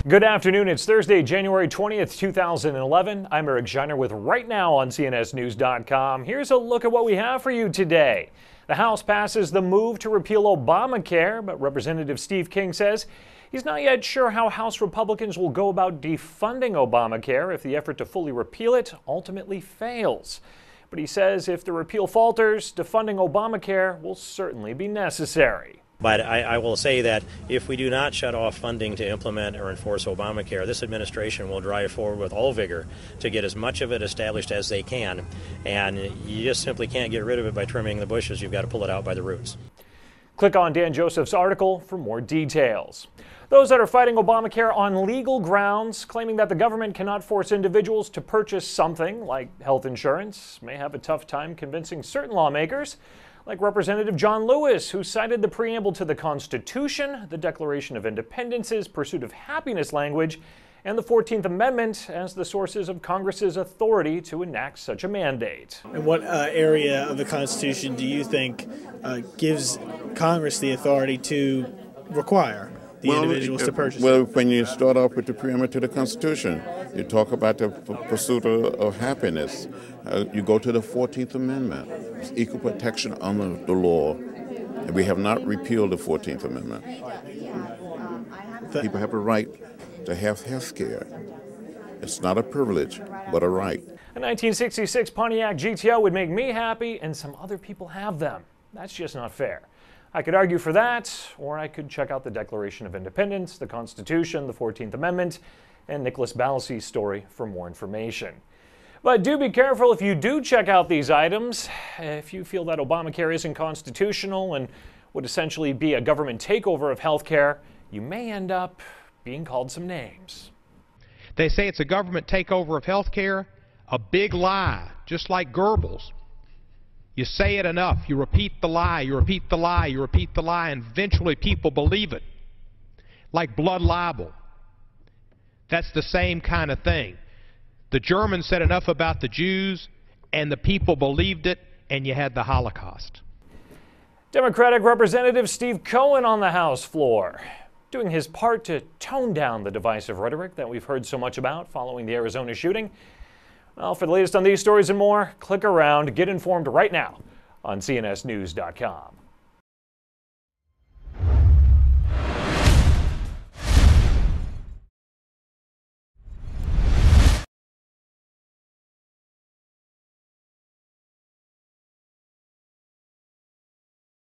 Good afternoon. It's Thursday, January 20th, 2011. I'm Eric Scheiner with Right Now on CNSnews.com. Here's a look at what we have for you today. The House passes the move to repeal Obamacare, but Representative Steve King says he's not yet sure how House Republicans will go about defunding Obamacare if the effort to fully repeal it ultimately fails. But he says if the repeal falters, defunding Obamacare will certainly be necessary. But I will say that if we do not shut off funding to implement or enforce Obamacare, this administration will drive forward with all vigor to get as much of it established as they can. And you just simply can't get rid of it by trimming the bushes. You've got to pull it out by the roots. Click on Dan Joseph's article for more details. Those that are fighting Obamacare on legal grounds, claiming that the government cannot force individuals to purchase something like health insurance, may have a tough time convincing certain lawmakers, like Representative John Lewis, who cited the preamble to the Constitution, the Declaration of Independence's Pursuit of Happiness language, and the 14th Amendment as the sources of Congress's authority to enact such a mandate. And what area of the Constitution do you think gives Congress the authority to require the individuals to purchase? Well, when you start off with the preamble to the Constitution, you talk about the pursuit of happiness. You go to the 14th Amendment, it's equal protection under the law. And we have not repealed the 14th Amendment. People have a right to have health care. It's not a privilege, but a right. A 1966 Pontiac GTO would make me happy, and some other people have them. That's just not fair. I could argue for that, or I could check out the Declaration of Independence, the Constitution, the 14th Amendment, and Nicholas Balassy's story for more information. But do be careful if you do check out these items. If you feel that Obamacare isn't constitutional and would essentially be a government takeover of health care, you may end up being called some names. They say it's a government takeover of health care. A big lie, just like Goebbels. You say it enough, you repeat the lie, you repeat the lie, you repeat the lie, and eventually people believe it. Like blood libel. That's the same kind of thing. The Germans said enough about the Jews, and the people believed it, and you had the Holocaust. Democratic Representative Steve Cohen on the House floor, doing his part to tone down the divisive rhetoric that we've heard so much about following the Arizona shooting. Well, for the latest on these stories and more, click around, get informed right now on CNSnews.com.